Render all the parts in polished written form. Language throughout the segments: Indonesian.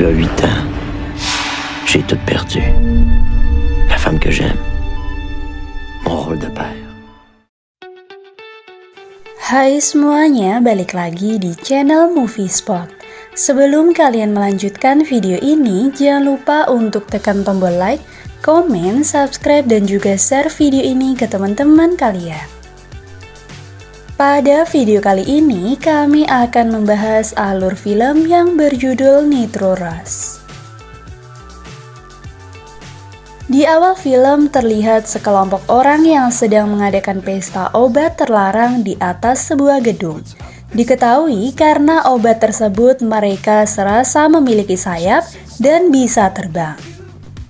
à 8 ans, j'ai tout perdu. La femme que j'aime, mon rôle de père. Hai semuanya, balik lagi di channel Movie Spot. Sebelum kalian melanjutkan video ini, jangan lupa untuk tekan tombol like, komen, subscribe, dan juga share video ini ke teman-teman kalian. Pada video kali ini, kami akan membahas alur film yang berjudul Nitro Rush. Di awal film terlihat sekelompok orang yang sedang mengadakan pesta obat terlarang di atas sebuah gedung. Diketahui karena obat tersebut mereka serasa memiliki sayap dan bisa terbang.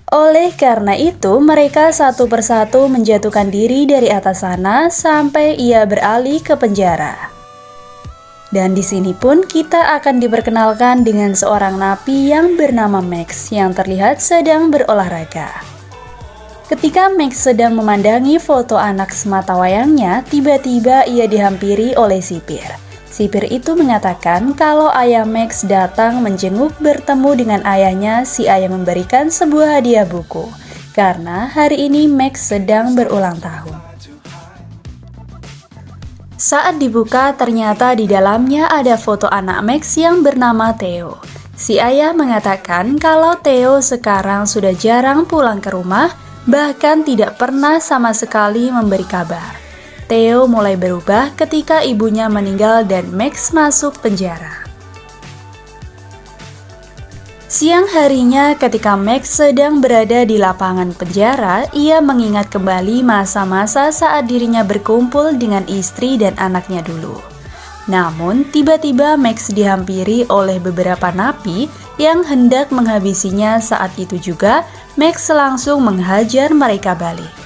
Oleh karena itu, mereka satu persatu menjatuhkan diri dari atas sana sampai ia beralih ke penjara. Dan di sini pun kita akan diperkenalkan dengan seorang napi yang bernama Max yang terlihat sedang berolahraga. Ketika Max sedang memandangi foto anak sematawayangnya, tiba-tiba ia dihampiri oleh sipir. Sipir itu mengatakan kalau ayah Max datang menjenguk bertemu dengan ayahnya. Si ayah memberikan sebuah hadiah buku, karena hari ini Max sedang berulang tahun. Saat dibuka, ternyata di dalamnya ada foto anak Max yang bernama Theo. Si ayah mengatakan kalau Theo sekarang sudah jarang pulang ke rumah, bahkan tidak pernah sama sekali memberi kabar. Theo mulai berubah ketika ibunya meninggal dan Max masuk penjara. Siang harinya ketika Max sedang berada di lapangan penjara, ia mengingat kembali masa-masa saat dirinya berkumpul dengan istri dan anaknya dulu. Namun tiba-tiba Max dihampiri oleh beberapa napi yang hendak menghabisinya. Saat itu juga Max langsung menghajar mereka balik.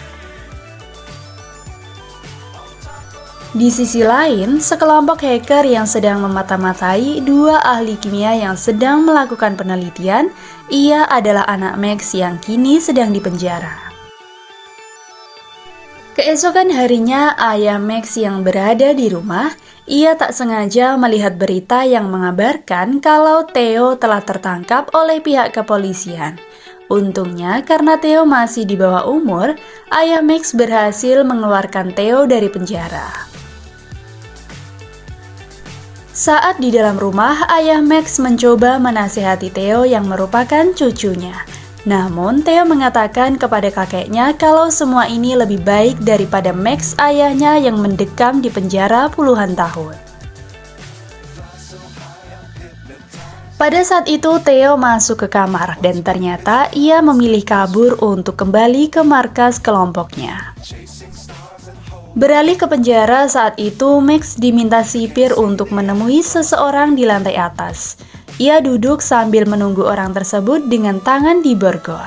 Di sisi lain, sekelompok hacker yang sedang memata-matai dua ahli kimia yang sedang melakukan penelitian. Ia adalah anak Max yang kini sedang dipenjara. Keesokan harinya, ayah Max yang berada di rumah, ia tak sengaja melihat berita yang mengabarkan kalau Theo telah tertangkap oleh pihak kepolisian. Untungnya karena Theo masih di bawah umur, ayah Max berhasil mengeluarkan Theo dari penjara. Saat di dalam rumah, ayah Max mencoba menasihati Theo yang merupakan cucunya. Namun, Theo mengatakan kepada kakeknya kalau semua ini lebih baik daripada Max ayahnya yang mendekam di penjara puluhan tahun. Pada saat itu, Theo masuk ke kamar dan ternyata ia memilih kabur untuk kembali ke markas kelompoknya. Beralih ke penjara, saat itu Max diminta sipir untuk menemui seseorang di lantai atas. Ia duduk sambil menunggu orang tersebut dengan tangan di borgol.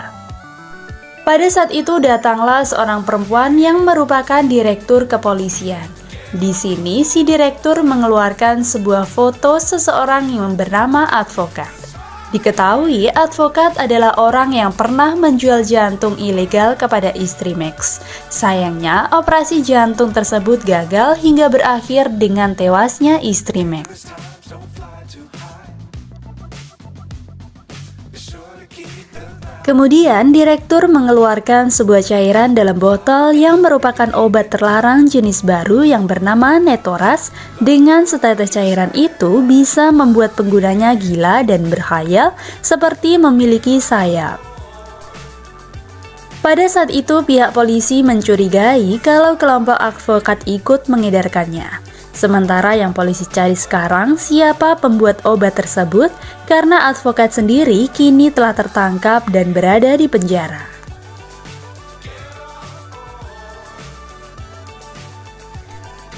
Pada saat itu datanglah seorang perempuan yang merupakan direktur kepolisian. Di sini si direktur mengeluarkan sebuah foto seseorang yang bernama advokat. Diketahui advokat adalah orang yang pernah menjual jantung ilegal kepada istri Max. Sayangnya operasi jantung tersebut gagal hingga berakhir dengan tewasnya istri Max. Kemudian direktur mengeluarkan sebuah cairan dalam botol yang merupakan obat terlarang jenis baru yang bernama Nitro Rush. Dengan setetes cairan itu bisa membuat penggunanya gila dan berkhayal seperti memiliki sayap. Pada saat itu pihak polisi mencurigai kalau kelompok advokat ikut mengedarkannya. Sementara yang polisi cari sekarang siapa pembuat obat tersebut, karena advokat sendiri kini telah tertangkap dan berada di penjara.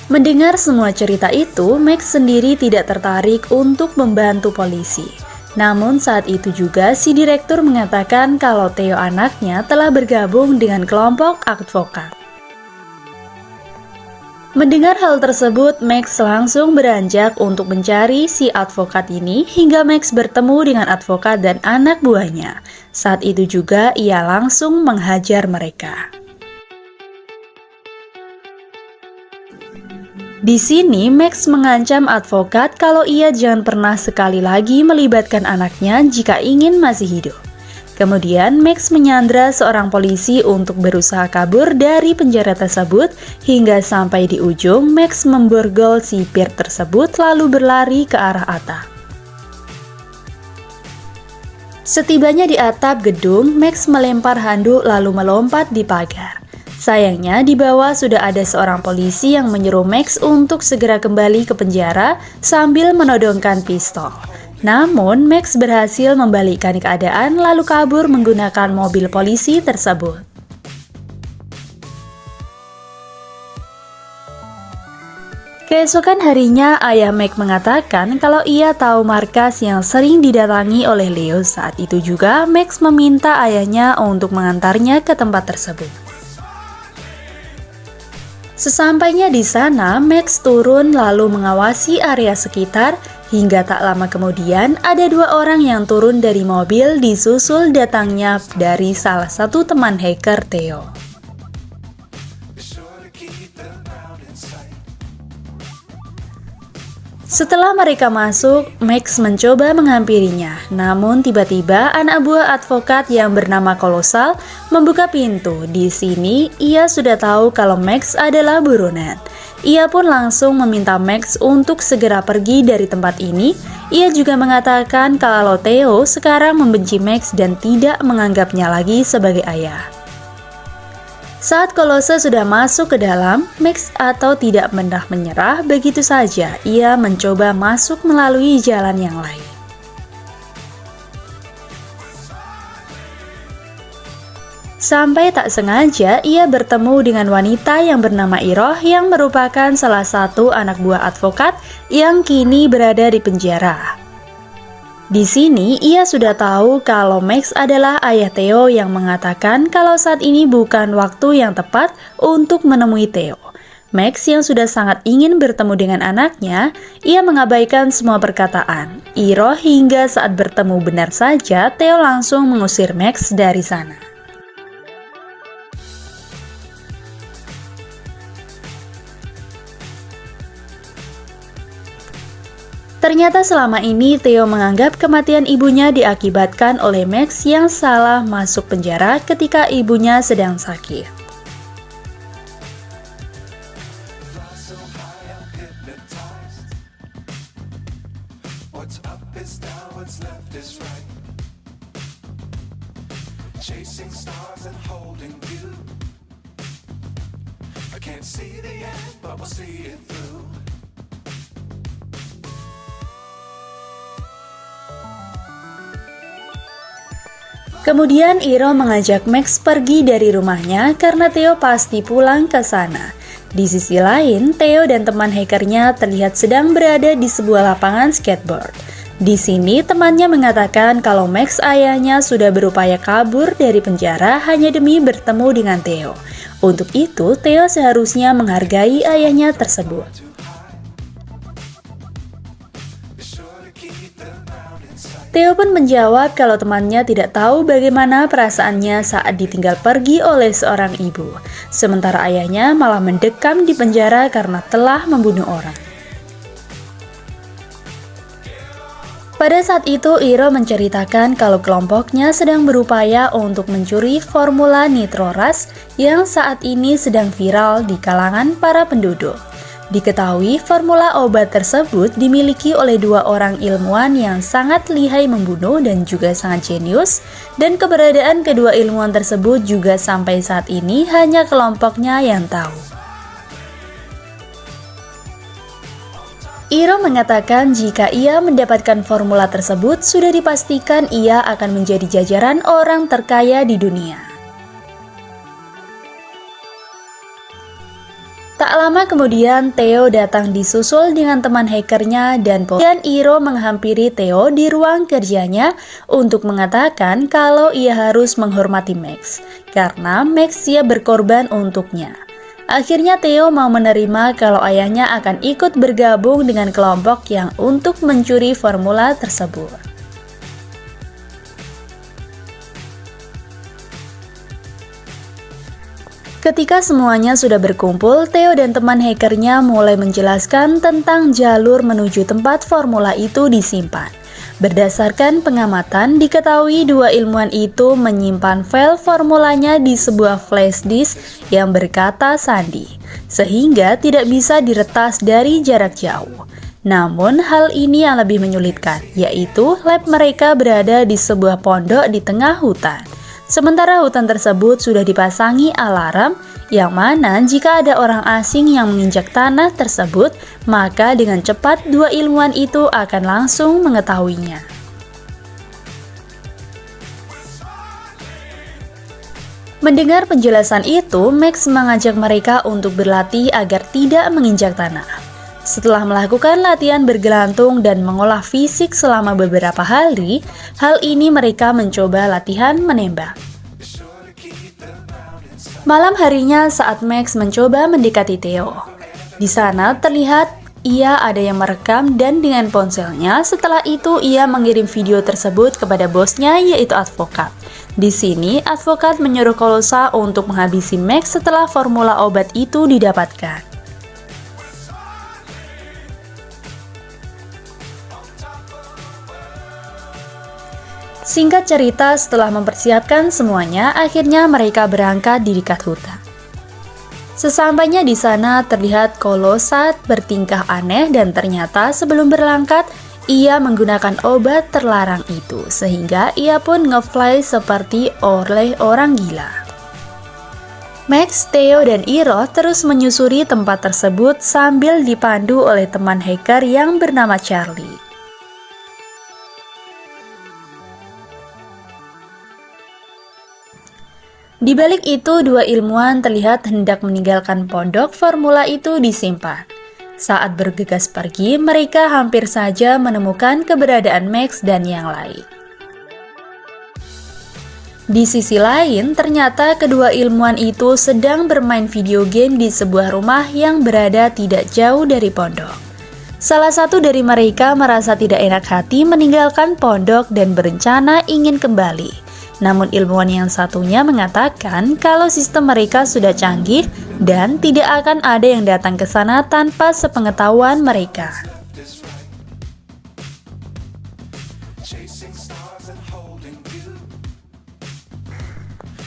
Mendengar semua cerita itu, Max sendiri tidak tertarik untuk membantu polisi. Namun saat itu juga si direktur mengatakan kalau Theo anaknya telah bergabung dengan kelompok advokat. Mendengar hal tersebut, Max langsung beranjak untuk mencari si advokat ini hingga Max bertemu dengan advokat dan anak buahnya. Saat itu juga ia langsung menghajar mereka. Di sini Max mengancam advokat kalau ia jangan pernah sekali lagi melibatkan anaknya jika ingin masih hidup. Kemudian Max menyandra seorang polisi untuk berusaha kabur dari penjara tersebut hingga sampai di ujung Max memborgol sipir tersebut lalu berlari ke arah atap. Setibanya di atap gedung, Max melempar handuk lalu melompat di pagar. Sayangnya di bawah sudah ada seorang polisi yang menyuruh Max untuk segera kembali ke penjara sambil menodongkan pistol. Namun Max berhasil membalikkan keadaan lalu kabur menggunakan mobil polisi tersebut. Keesokan harinya, ayah Max mengatakan kalau ia tahu markas yang sering didatangi oleh Leo. Saat itu juga Max meminta ayahnya untuk mengantarnya ke tempat tersebut. Sesampainya di sana, Max turun lalu mengawasi area sekitar, hingga tak lama kemudian ada dua orang yang turun dari mobil disusul datangnya dari salah satu teman hacker Theo. Setelah mereka masuk, Max mencoba menghampirinya. Namun tiba-tiba anak buah advokat yang bernama Kolosal membuka pintu. Di sini ia sudah tahu kalau Max adalah buronan. Ia pun langsung meminta Max untuk segera pergi dari tempat ini. Ia juga mengatakan kalau Theo sekarang membenci Max dan tidak menganggapnya lagi sebagai ayah. Saat Kolose sudah masuk ke dalam, Max atau tidak pernah menyerah begitu saja. Ia mencoba masuk melalui jalan yang lain. Sampai tak sengaja ia bertemu dengan wanita yang bernama Iroh yang merupakan salah satu anak buah advokat yang kini berada di penjara. Di sini ia sudah tahu kalau Max adalah ayah Theo yang mengatakan kalau saat ini bukan waktu yang tepat untuk menemui Theo. Max yang sudah sangat ingin bertemu dengan anaknya, ia mengabaikan semua perkataan Iroh hingga saat bertemu benar saja Theo langsung mengusir Max dari sana. Ternyata selama ini Theo menganggap kematian ibunya diakibatkan oleh Max yang salah masuk penjara ketika ibunya sedang sakit. Kemudian Iroh mengajak Max pergi dari rumahnya karena Theo pasti pulang ke sana. Di sisi lain, Theo dan teman hackernya terlihat sedang berada di sebuah lapangan skateboard. Di sini temannya mengatakan kalau Max ayahnya sudah berupaya kabur dari penjara hanya demi bertemu dengan Theo. Untuk itu, Theo seharusnya menghargai ayahnya tersebut. Theo pun menjawab kalau temannya tidak tahu bagaimana perasaannya saat ditinggal pergi oleh seorang ibu. Sementara ayahnya malah mendekam di penjara karena telah membunuh orang. Pada saat itu, Iroh menceritakan kalau kelompoknya sedang berupaya untuk mencuri formula nitroras yang saat ini sedang viral di kalangan para penduduk. Diketahui formula obat tersebut dimiliki oleh dua orang ilmuwan yang sangat lihai membunuh dan juga sangat jenius, dan keberadaan kedua ilmuwan tersebut juga sampai saat ini hanya kelompoknya yang tahu. Iroh mengatakan jika ia mendapatkan formula tersebut, sudah dipastikan ia akan menjadi jajaran orang terkaya di dunia. Tak lama kemudian, Theo datang disusul dengan teman hackernya dan Iroh menghampiri Theo di ruang kerjanya untuk mengatakan kalau ia harus menghormati Max, karena Max siap berkorban untuknya. Akhirnya Theo mau menerima kalau ayahnya akan ikut bergabung dengan kelompok yang untuk mencuri formula tersebut. Ketika semuanya sudah berkumpul, Theo dan teman hackernya mulai menjelaskan tentang jalur menuju tempat formula itu disimpan. Berdasarkan pengamatan, diketahui dua ilmuwan itu menyimpan file formulanya di sebuah flash disk yang berkata sandi, sehingga tidak bisa diretas dari jarak jauh. Namun, hal ini yang lebih menyulitkan, yaitu lab mereka berada di sebuah pondok di tengah hutan. Sementara hutan tersebut sudah dipasangi alarm, yang mana jika ada orang asing yang menginjak tanah tersebut, maka dengan cepat dua ilmuwan itu akan langsung mengetahuinya. Mendengar penjelasan itu, Max mengajak mereka untuk berlatih agar tidak menginjak tanah. Setelah melakukan latihan bergelantung dan mengolah fisik selama beberapa hari, hal ini mereka mencoba latihan menembak. Malam harinya saat Max mencoba mendekati Theo. Di sana terlihat ia ada yang merekam dan dengan ponselnya, setelah itu ia mengirim video tersebut kepada bosnya yaitu advokat. Di sini, advokat menyuruh Colossa untuk menghabisi Max setelah formula obat itu didapatkan. Singkat cerita, setelah mempersiapkan semuanya, akhirnya mereka berangkat di dekat hutan. Sesampainya di sana, terlihat Colossa bertingkah aneh dan ternyata sebelum berangkat, ia menggunakan obat terlarang itu, sehingga ia pun ngefly seperti oleh orang gila. Max, Theo, dan Iro terus menyusuri tempat tersebut sambil dipandu oleh teman hacker yang bernama Charlie. Di balik itu, dua ilmuwan terlihat hendak meninggalkan pondok formula itu disimpan. Saat bergegas pergi, mereka hampir saja menemukan keberadaan Max dan yang lain. Di sisi lain, ternyata kedua ilmuwan itu sedang bermain video game di sebuah rumah yang berada tidak jauh dari pondok. Salah satu dari mereka merasa tidak enak hati meninggalkan pondok dan berencana ingin kembali. Namun ilmuwan yang satunya mengatakan kalau sistem mereka sudah canggih dan tidak akan ada yang datang ke sana tanpa sepengetahuan mereka.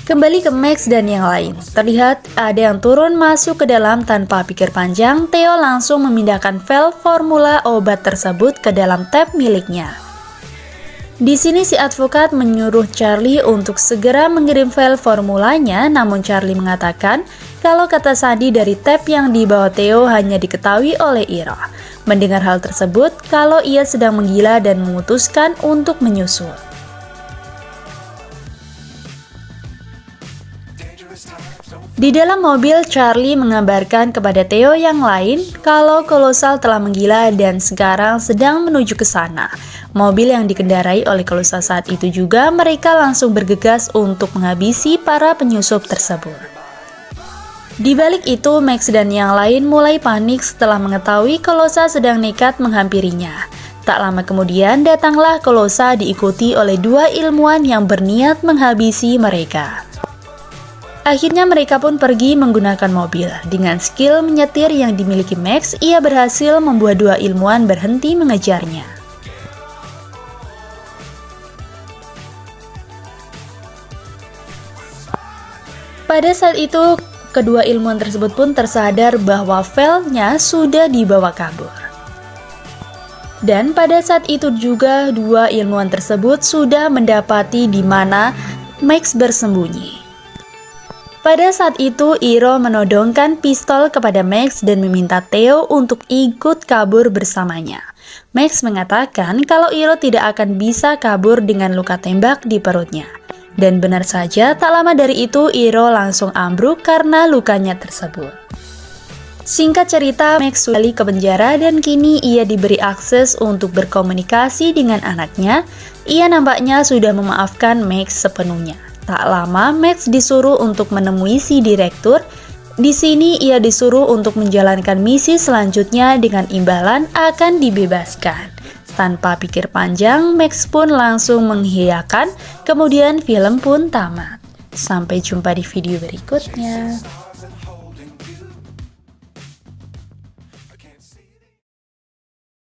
Kembali ke Max dan yang lain, terlihat ada yang turun masuk ke dalam tanpa pikir panjang. Theo langsung memindahkan file formula obat tersebut ke dalam tab miliknya. Di sini si advokat menyuruh Charlie untuk segera mengirim file formulanya, namun Charlie mengatakan kalau kata sandi dari tab yang dibawa Theo hanya diketahui oleh Iro. Mendengar hal tersebut, kalau ia sedang menggila dan memutuskan untuk menyusul. Di dalam mobil, Charlie mengabarkan kepada Theo yang lain kalau Colossa telah menggila dan sekarang sedang menuju ke sana. Mobil yang dikendarai oleh Colossa saat itu juga mereka langsung bergegas untuk menghabisi para penyusup tersebut. Di balik itu, Max dan yang lain mulai panik setelah mengetahui Colossa sedang nekat menghampirinya. Tak lama kemudian datanglah Colossa diikuti oleh dua ilmuwan yang berniat menghabisi mereka. Akhirnya mereka pun pergi menggunakan mobil. Dengan skill menyetir yang dimiliki Max, ia berhasil membuat dua ilmuwan berhenti mengejarnya. Pada saat itu, kedua ilmuwan tersebut pun tersadar bahwa filenya sudah dibawa kabur. Dan pada saat itu juga dua ilmuwan tersebut sudah mendapati di mana Max bersembunyi. Pada saat itu, Iro menodongkan pistol kepada Max dan meminta Theo untuk ikut kabur bersamanya. Max mengatakan kalau Iro tidak akan bisa kabur dengan luka tembak di perutnya. Dan benar saja, tak lama dari itu Iro langsung ambruk karena lukanya tersebut. Singkat cerita, Max sudah kembali ke penjara dan kini ia diberi akses untuk berkomunikasi dengan anaknya. Ia nampaknya sudah memaafkan Max sepenuhnya. Tak lama, Max disuruh untuk menemui si direktur. Di sini ia disuruh untuk menjalankan misi selanjutnya dengan imbalan akan dibebaskan. Tanpa pikir panjang, Max pun langsung mengiyakan, kemudian film pun tamat. Sampai jumpa di video berikutnya.